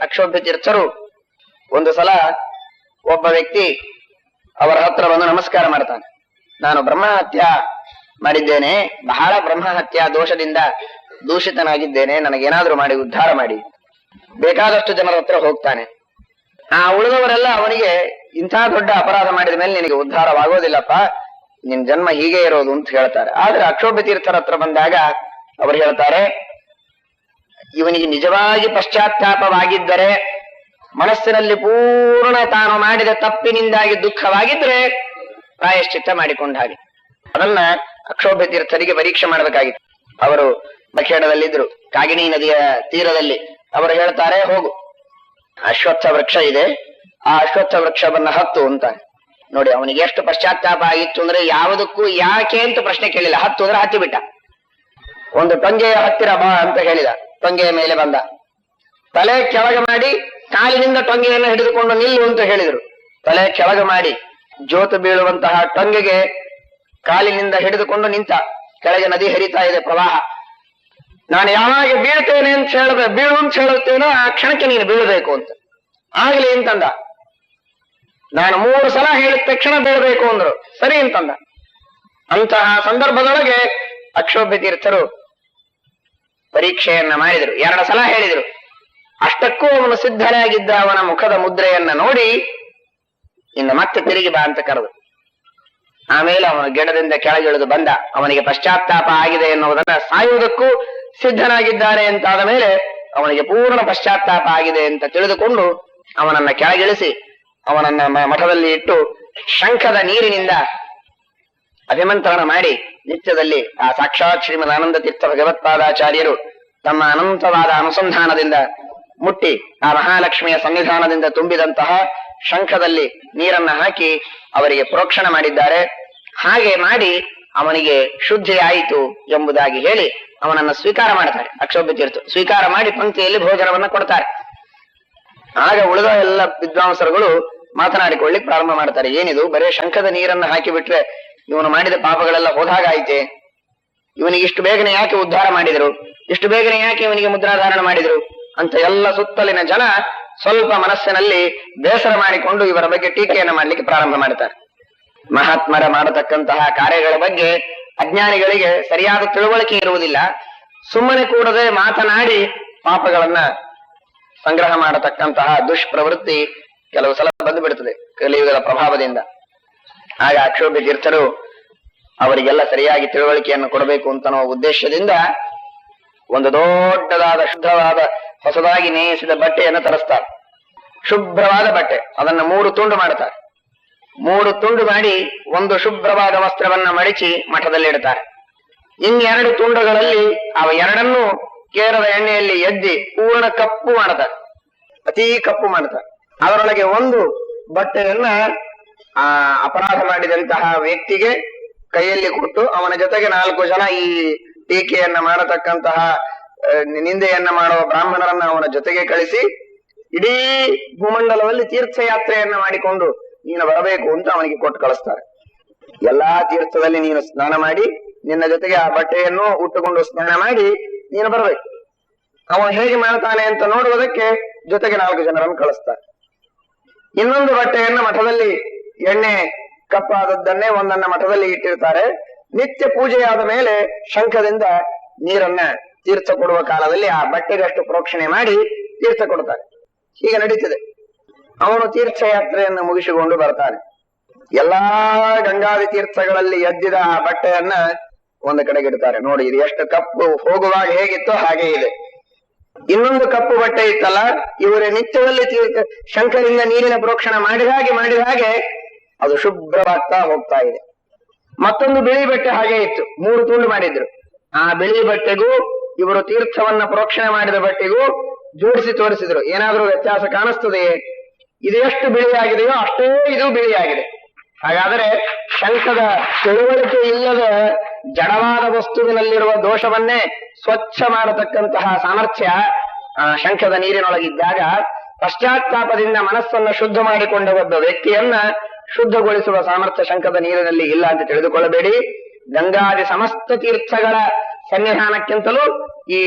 ಅಕ್ಷೋಭ್ಯ ತೀರ್ಥರು ಒಂದು ಸಲ ಒಬ್ಬ ವ್ಯಕ್ತಿ ಅವರ ಹತ್ರ ಬಂದು ನಮಸ್ಕಾರ ಮಾಡ್ತಾನೆ. ನಾನು ಬ್ರಹ್ಮಹತ್ಯ ಮಾಡಿದ್ದೇನೆ, ಬಹಳ ಬ್ರಹ್ಮಹತ್ಯ ದೋಷದಿಂದ ದೂಷಿತನಾಗಿದ್ದೇನೆ, ನನಗೇನಾದ್ರೂ ಮಾಡಿ ಉದ್ಧಾರ ಮಾಡಿ. ಬೇಕಾದಷ್ಟು ಜನರ ಹತ್ರ ಹೋಗ್ತಾನೆ. ಆ ಉಳಿದವರೆಲ್ಲ ಅವನಿಗೆ ಇಂಥ ದೊಡ್ಡ ಅಪರಾಧ ಮಾಡಿದ ಮೇಲೆ ನಿನಗೆ ಉದ್ಧಾರವಾಗೋದಿಲ್ಲಪ್ಪ, ನಿನ್ ಜನ್ಮ ಹೀಗೆ ಇರೋದು ಅಂತ ಹೇಳ್ತಾರೆ. ಆದ್ರೆ ಅಕ್ಷೋಭ್ಯ ತೀರ್ಥರ ಹತ್ರ ಬಂದಾಗ ಅವರು ಹೇಳ್ತಾರೆ, ಇವನಿಗೆ ನಿಜವಾಗಿ ಪಶ್ಚಾತ್ತಾಪವಾಗಿದ್ದರೆ, ಮನಸ್ಸಿನಲ್ಲಿ ಪೂರ್ಣ ತಾನು ಮಾಡಿದ ತಪ್ಪಿನಿಂದಾಗಿ ದುಃಖವಾಗಿದ್ರೆ ಪ್ರಾಯಶ್ಚಿತ್ತ ಮಾಡಿಕೊಂಡ ಹಾಗೆ. ಅದನ್ನ ಅಕ್ಷೋಭ್ಯ ತೀರ್ಥರಿಗೆ ಪರೀಕ್ಷೆ ಮಾಡಬೇಕಾಗಿತ್ತು. ಅವರು ಬಖೇಡದಲ್ಲಿದ್ರು, ಕಾಗಿಣಿ ನದಿಯ ತೀರದಲ್ಲಿ. ಅವರು ಹೇಳ್ತಾರೆ, ಹೋಗು, ಅಶ್ವತ್ಥ ವೃಕ್ಷ ಇದೆ, ಆ ಅಶ್ವತ್ಥ ವೃಕ್ಷವನ್ನ ಹತ್ತು ಅಂತ. ನೋಡಿ, ಅವನಿಗೆ ಎಷ್ಟು ಪಶ್ಚಾತ್ತಾಪ ಆಗಿತ್ತು ಅಂದ್ರೆ ಯಾವುದಕ್ಕೂ ಯಾಕೆ ಅಂತ ಪ್ರಶ್ನೆ ಕೇಳಿಲ್ಲ, ಹತ್ತು ಅಂದ್ರೆ ಹತ್ತಿ ಬಿಟ್ಟ. ಒಂದು ಟೊಂಗೆಯ ಹತ್ತಿರ ಬಾ ಅಂತ ಹೇಳಿದ, ಟೊಂಗೆಯ ಮೇಲೆ ಬಂದ. ತಲೆ ಕೆಳಗೆ ಮಾಡಿ ಕಾಲಿನಿಂದ ಟೊಂಗೆಯನ್ನು ಹಿಡಿದುಕೊಂಡು ನಿಲ್ಲು ಅಂತ ಹೇಳಿದ್ರು. ತಲೆ ಕೆಳಗೆ ಮಾಡಿ ಜೋತು ಬೀಳುವಂತಹ ಟೊಂಗೆಗೆ ಕಾಲಿನಿಂದ ಹಿಡಿದುಕೊಂಡು ನಿಂತ. ಕೆಳಗೆ ನದಿ ಹರಿತಾ ಇದೆ, ಪ್ರವಾಹ. ನಾನು ಯಾವಾಗ ಬೀಳ್ತೇನೆ ಅಂತ ಹೇಳಿದ್ರೆ, ಬೀಳು ಅಂತ ಹೇಳುತ್ತೇನೋ ಆ ಕ್ಷಣಕ್ಕೆ ನೀನು ಬೀಳಬೇಕು ಅಂತ. ಆಗ್ಲಿ ಅಂತಂದ. ನಾನು 3 ಸಲ ಹೇಳಿದ ತಕ್ಷಣ ಬೀಳಬೇಕು ಅಂದ್ರು, ಸರಿ ಅಂತಂದ. ಅಂತಹ ಸಂದರ್ಭದೊಳಗೆ ಅಕ್ಷೋಭ್ಯ ತೀರ್ಥರು ಪರೀಕ್ಷೆಯನ್ನ ಮಾಡಿದ್ರು. 2 ಸಲ ಹೇಳಿದ್ರು. ಅಷ್ಟಕ್ಕೂ ಅವನು ಸಿದ್ಧನಾಗಿದ್ದ. ಅವನ ಮುಖದ ಮುದ್ರೆಯನ್ನ ನೋಡಿ ಇನ್ನು ಮತ್ತೆ ತಿರುಗಿ ಬಾ ಅಂತ ಕರೆದು, ಆಮೇಲೆ ಅವನು ಗಿಡದಿಂದ ಕೆಳಗಿಳಿದು ಬಂದ. ಅವನಿಗೆ ಪಶ್ಚಾತ್ತಾಪ ಆಗಿದೆ ಎನ್ನುವುದನ್ನ, ಸಾಯುವುದಕ್ಕೂ ಸಿದ್ಧನಾಗಿದ್ದಾನೆ ಅಂತಾದ ಮೇಲೆ ಅವನಿಗೆ ಪೂರ್ಣ ಪಶ್ಚಾತ್ತಾಪ ಆಗಿದೆ ಅಂತ ತಿಳಿದುಕೊಂಡು ಅವನನ್ನ ಕೆಳಗಿಳಿಸಿ ಅವನನ್ನ ಮಠದಲ್ಲಿ ಇಟ್ಟು ಶಂಖದ ನೀರಿನಿಂದ ಅಭಿಮಂತ್ರಣ ಮಾಡಿ ನಿತ್ಯದಲ್ಲಿ ಆ ಸಾಕ್ಷಾತ್ ಶ್ರೀಮದ್ ಆನಂದ ತೀರ್ಥ ಭಗವತ್ಪಾದಾಚಾರ್ಯರು ತಮ್ಮ ಅನಂತವಾದ ಅನುಸಂಧಾನದಿಂದ ಮುಟ್ಟಿ ಆ ಮಹಾಲಕ್ಷ್ಮಿಯ ಸನ್ನಿಧಾನದಿಂದ ತುಂಬಿದಂತಹ ಶಂಖದಲ್ಲಿ ನೀರನ್ನ ಹಾಕಿ ಅವರಿಗೆ ಪ್ರೋಕ್ಷಣ ಮಾಡಿದ್ದಾರೆ. ಹಾಗೆ ಮಾಡಿ ಅವನಿಗೆ ಶುದ್ಧಿ ಆಯಿತು ಎಂಬುದಾಗಿ ಹೇಳಿ ಅವನನ್ನ ಸ್ವೀಕಾರ ಮಾಡ್ತಾರೆ. ಅಕ್ಷೋಭ್ಯ ತೀರ್ಥ ಸ್ವೀಕಾರ ಮಾಡಿ ಪಂಕ್ತಿಯಲ್ಲಿ ಭೋಜನವನ್ನ ಕೊಡ್ತಾರೆ. ಆಗ ಉಳಿದ ಎಲ್ಲ ವಿದ್ವಾಂಸರುಗಳು ಮಾತನಾಡಿಕೊಳ್ಳಿಕ್ ಪ್ರಾರಂಭ ಮಾಡ್ತಾರೆ. ಏನಿದು, ಬರೇ ಶಂಖದ ನೀರನ್ನ ಹಾಕಿ ಬಿಟ್ರೆ ಇವನು ಮಾಡಿದ ಪಾಪಗಳೆಲ್ಲ ಹೋದಾಗಾಯ್ತೆ, ಇವನಿಗೆ ಇಷ್ಟು ಬೇಗನೆ ಯಾಕೆ ಉದ್ಧಾರ ಮಾಡಿದ್ರು, ಇಷ್ಟು ಬೇಗನೆ ಯಾಕೆ ಇವನಿಗೆ ಮುದ್ರಾಧಾರಣ ಮಾಡಿದ್ರು ಅಂತ ಎಲ್ಲ ಸುತ್ತಲಿನ ಜನ ಸ್ವಲ್ಪ ಮನಸ್ಸಿನಲ್ಲಿ ಬೇಸರ ಮಾಡಿಕೊಂಡು ಇವರ ಬಗ್ಗೆ ಟೀಕೆಯನ್ನ ಮಾಡ್ಲಿಕ್ಕೆ ಪ್ರಾರಂಭ ಮಾಡ್ತಾರೆ. ಮಹಾತ್ಮರ ಮಾಡತಕ್ಕಂತಹ ಕಾರ್ಯಗಳ ಬಗ್ಗೆ ಅಜ್ಞಾನಿಗಳಿಗೆ ಸರಿಯಾದ ತಿಳುವಳಿಕೆ ಇರುವುದಿಲ್ಲ. ಸುಮ್ಮನೆ ಕೂಡದೆ ಮಾತನಾಡಿ ಪಾಪಗಳನ್ನ ಸಂಗ್ರಹ ಮಾಡತಕ್ಕಂತಹ ದುಷ್ಪ್ರವೃತ್ತಿ ಕೆಲವು ಸಲ ಬಂದು ಬಿಡುತ್ತದೆ ಕಲಿಯುಗದ ಪ್ರಭಾವದಿಂದ. ಆಗ ಅಕ್ಷೋಭ್ಯ ತೀರ್ಥರು ಅವರಿಗೆಲ್ಲ ಸರಿಯಾಗಿ ತಿಳುವಳಿಕೆಯನ್ನು ಕೊಡಬೇಕು ಅಂತ ಅನ್ನೋ ಉದ್ದೇಶದಿಂದ ಒಂದು ದೊಡ್ಡದಾದ ಶುದ್ಧವಾದ ಹೊಸದಾಗಿ ನೇಯಿಸಿದ ಬಟ್ಟೆಯನ್ನು ತರಿಸ್ತಾರೆ. ಶುಭ್ರವಾದ ಬಟ್ಟೆ, ಅದನ್ನ 3 ತುಂಡು ಮಾಡ್ತಾರೆ. 3 ತುಂಡು ಮಾಡಿ ಒಂದು ಶುಭ್ರವಾದ ವಸ್ತ್ರವನ್ನ ಮಡಿಚಿ ಮಠದಲ್ಲಿ ಇಡ್ತಾರೆ. 2 ತುಂಡುಗಳಲ್ಲಿ ಅವ 2 ಕೇರದ ಎಣ್ಣೆಯಲ್ಲಿ ಎದ್ದಿ ಪೂರ್ಣ ಕಪ್ಪು ಮಾಡ್ತಾರೆ, ಅತೀ ಕಪ್ಪು ಮಾಡ್ತಾರೆ. ಅದರೊಳಗೆ ಒಂದು ಬಟ್ಟೆಯನ್ನ ಆ ಅಪರಾಧ ಮಾಡಿದಂತಹ ವ್ಯಕ್ತಿಗೆ ಕೈಯಲ್ಲಿ ಕೊಟ್ಟು ಅವನ ಜೊತೆಗೆ 4 ಜನ ಈ ಟೀಕೆಯನ್ನ ಮಾಡತಕ್ಕಂತಹ ನಿಂದೆಯನ್ನ ಮಾಡುವ ಬ್ರಾಹ್ಮಣರನ್ನ ಅವನ ಜೊತೆಗೆ ಕಳಿಸಿ ಇಡೀ ಭೂಮಂಡಲದಲ್ಲಿ ತೀರ್ಥಯಾತ್ರೆಯನ್ನ ಮಾಡಿಕೊಂಡು ನೀನು ಬರಬೇಕು ಅಂತ ಅವನಿಗೆ ಕೊಟ್ಟು ಕಳಿಸ್ತಾರೆ. ಎಲ್ಲಾ ತೀರ್ಥದಲ್ಲಿ ನೀನು ಸ್ನಾನ ಮಾಡಿ ನಿನ್ನ ಜೊತೆಗೆ ಆ ಬಟ್ಟೆಯನ್ನು ಉಟ್ಟುಕೊಂಡು ಸ್ನಾನ ಮಾಡಿ ನೀನು ಬರಬೇಕು. ಅವನು ಹೇಗೆ ಮಾಡ್ತಾನೆ ಅಂತ ನೋಡುವುದಕ್ಕೆ ಜೊತೆಗೆ 4 ಜನರನ್ನು ಕಳಿಸ್ತಾರೆ. ಇನ್ನೊಂದು ಬಟ್ಟೆಯನ್ನ ಮಠದಲ್ಲಿ ಎಣ್ಣೆ ಕಪ್ಪಾದದ್ದನ್ನೇ ಒಂದನ್ನ ಮಠದಲ್ಲಿ ಇಟ್ಟಿರ್ತಾರೆ. ನಿತ್ಯ ಪೂಜೆಯಾದ ಮೇಲೆ ಶಂಖದಿಂದ ನೀರನ್ನ ತೀರ್ಥ ಕೊಡುವ ಕಾಲದಲ್ಲಿ ಆ ಬಟ್ಟೆಗಷ್ಟು ಪ್ರೋಕ್ಷಣೆ ಮಾಡಿ ತೀರ್ಥ ಕೊಡ್ತಾರೆ. ಹೀಗೆ ನಡೀತಿದೆ. ಅವನು ತೀರ್ಥಯಾತ್ರೆಯನ್ನು ಮುಗಿಸಿಕೊಂಡು ಬರ್ತಾನೆ. ಎಲ್ಲಾ ಗಂಗಾದಿ ತೀರ್ಥಗಳಲ್ಲಿ ಎದ್ದಿದ ಆ ಬಟ್ಟೆಯನ್ನ ಒಂದು ಕಡೆಗೆ ಇಡ್ತಾರೆ. ನೋಡಿ, ಇದು ಎಷ್ಟು ಕಪ್ಪು ಹೋಗುವಾಗ ಹೇಗಿತ್ತೋ ಹಾಗೆ ಇದೆ. ಇನ್ನೊಂದು ಕಪ್ಪು ಬಟ್ಟೆ ಇತ್ತಲ್ಲ, ಇವರ ನಿತ್ಯದಲ್ಲಿ ತೀರ್ಥ ಶಂಖದಿಂದ ನೀರಿನ ಪ್ರೋಕ್ಷಣ ಮಾಡಿದ ಹಾಗೆ ಅದು ಶುಭ್ರವಾಗ್ತಾ ಹೋಗ್ತಾ ಇದೆ. ಮತ್ತೊಂದು ಬಿಳಿ ಬಟ್ಟೆ ಹಾಗೆ ಇತ್ತು, 3 ತುಂಡು ಮಾಡಿದ್ರು. ಆ ಬಿಳಿ ಬಟ್ಟೆಗೂ ಇವರು ತೀರ್ಥವನ್ನ ಪ್ರೋಕ್ಷಣೆ ಮಾಡಿದ ಬಟ್ಟೆಗೂ ಜೋಡಿಸಿ ತೋರಿಸಿದ್ರು. ಏನಾದ್ರೂ ವ್ಯತ್ಯಾಸ ಕಾಣಿಸ್ತದೆಯೇ? ಇದು ಎಷ್ಟು ಬಿಳಿಯಾಗಿದೆಯೋ ಅಷ್ಟೇ ಇದು ಬಿಳಿಯಾಗಿದೆ. ಹಾಗಾದರೆ ಶಂಖದ ತಿಳುವಳಿಕೆ ಇಲ್ಲದ ಜಡವಾದ ವಸ್ತುವಿನಲ್ಲಿರುವ ದೋಷವನ್ನೇ ಸ್ವಚ್ಛ ಮಾಡತಕ್ಕಂತಹ ಸಾಮರ್ಥ್ಯ ಶಂಖದ ನೀರಿನೊಳಗಿದ್ದಾಗ, ಪಶ್ಚಾತ್ತಾಪದಿಂದ ಮನಸ್ಸನ್ನ ಶುದ್ಧ ಮಾಡಿಕೊಂಡ ಒಬ್ಬ ವ್ಯಕ್ತಿಯನ್ನ ಶುದ್ಧಗೊಳಿಸುವ ಸಾಮರ್ಥ್ಯ ಶಂಖದ ನೀರಿನಲ್ಲಿ ಇಲ್ಲ ಅಂತ ತಿಳಿದುಕೊಳ್ಳಬೇಡಿ. ಗಂಗಾದಿ ಸಮಸ್ತ ತೀರ್ಥಗಳ ಸನ್ನಿಧಾನಕ್ಕಿಂತಲೂ ಈ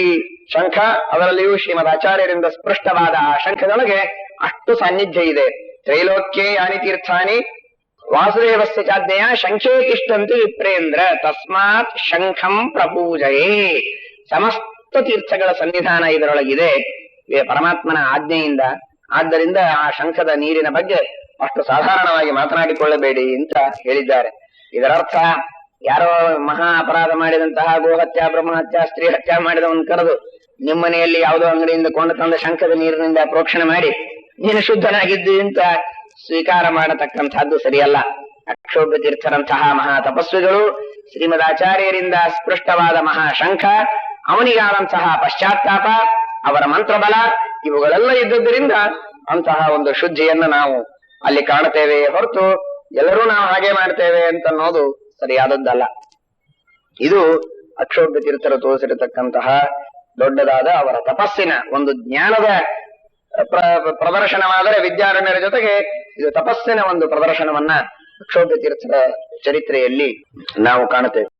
ಶಂಖ, ಅದರಲ್ಲಿಯೂ ಶ್ರೀಮದ್ ಆಚಾರ್ಯರಿಂದ ಸ್ಪೃಷ್ಟವಾದ ಆ ಶಂಖದೊಳಗೆ ಅಷ್ಟು ಸಾನ್ನಿಧ್ಯ ಇದೆ. ತ್ರೈಲೋಕ್ಯೇ ಯಾನಿ ತೀರ್ಥಾನಿ ವಾಸುದೇವಸ್ಯ ಚಾಜ್ಞೆಯ ಶಂಖೇ ತಿಷ್ಠಂತಿ ವಿಪ್ರೇಂದ್ರ ತಸ್ಮಾತ್ ಶಂಖಂ ಪ್ರಪೂಜಯೇ. ಸಮಸ್ತ ತೀರ್ಥಗಳ ಸನ್ನಿಧಾನ ಇದರೊಳಗಿದೆ ಪರಮಾತ್ಮನ ಆಜ್ಞೆಯಿಂದ. ಆದ್ದರಿಂದ ಆ ಶಂಖದ ನೀರಿನ ಬಗ್ಗೆ ಅಷ್ಟು ಸಾಧಾರಣವಾಗಿ ಮಾತನಾಡಿಕೊಳ್ಳಬೇಡಿ ಅಂತ ಹೇಳಿದ್ದಾರೆ. ಇದರರ್ಥ ಯಾರೋ ಮಹಾ ಅಪರಾಧ ಮಾಡಿದಂತಹ ಗೋಹತ್ಯ, ಬ್ರಹ್ಮಹತ್ಯ, ಸ್ತ್ರೀ ಹತ್ಯೆ ಮಾಡಿದವನ್ ಕರೆದು ನಿಮ್ಮನೆಯಲ್ಲಿ ಯಾವುದೋ ಅಂಗಡಿಯಿಂದ ಕೊಂಡು ತಂದ ಶಂಖದ ನೀರಿನಿಂದ ಪ್ರೋಕ್ಷಣೆ ಮಾಡಿ ನೀನು ಶುದ್ಧನಾಗಿದ್ದು ಅಂತ ಸ್ವೀಕಾರ ಮಾಡತಕ್ಕಂಥದ್ದು ಸರಿಯಲ್ಲ. ಅಕ್ಷೋಭ್ಯ ತೀರ್ಥರಂತಹ ಮಹಾ ತಪಸ್ವಿಗಳು, ಶ್ರೀಮದ್ ಆಚಾರ್ಯರಿಂದ ಸ್ಪೃಷ್ಟವಾದ ಮಹಾಶಂಖ, ಅವನಿಗಾದಂತಹ ಪಶ್ಚಾತ್ತಾಪ, ಅವರ ಮಂತ್ರಬಲ ಇವುಗಳೆಲ್ಲ ಇದ್ದದ್ದರಿಂದ ಅಂತಹ ಒಂದು ಶುದ್ಧಿಯನ್ನು ನಾವು ಅಲ್ಲಿ ಕಾಣುತ್ತೇವೆ ಹೊರತು ಎಲ್ಲರೂ ನಾವು ಹಾಗೆ ಮಾಡ್ತೇವೆ ಅಂತ ಅನ್ನೋದು ಸರಿಯಾದದ್ದಲ್ಲ. ಇದು ಅಕ್ಷೋಭ್ಯ ತೀರ್ಥರು ತೋರಿಸಿರತಕ್ಕಂತಹ ದೊಡ್ಡದಾದ ಅವರ ತಪಸ್ಸಿನ ಒಂದು ಜ್ಞಾನದ ಪ್ರದರ್ಶನವಾದರೆ ವಿದ್ಯಾರಣ್ಯರ ಜೊತೆಗೆ ಇದು ತಪಸ್ಸಿನ ಒಂದು ಪ್ರದರ್ಶನವನ್ನ ಅಕ್ಷೋಭ್ಯ ತೀರ್ಥರ ಚರಿತ್ರೆಯಲ್ಲಿ ನಾವು ಕಾಣುತ್ತೇವೆ.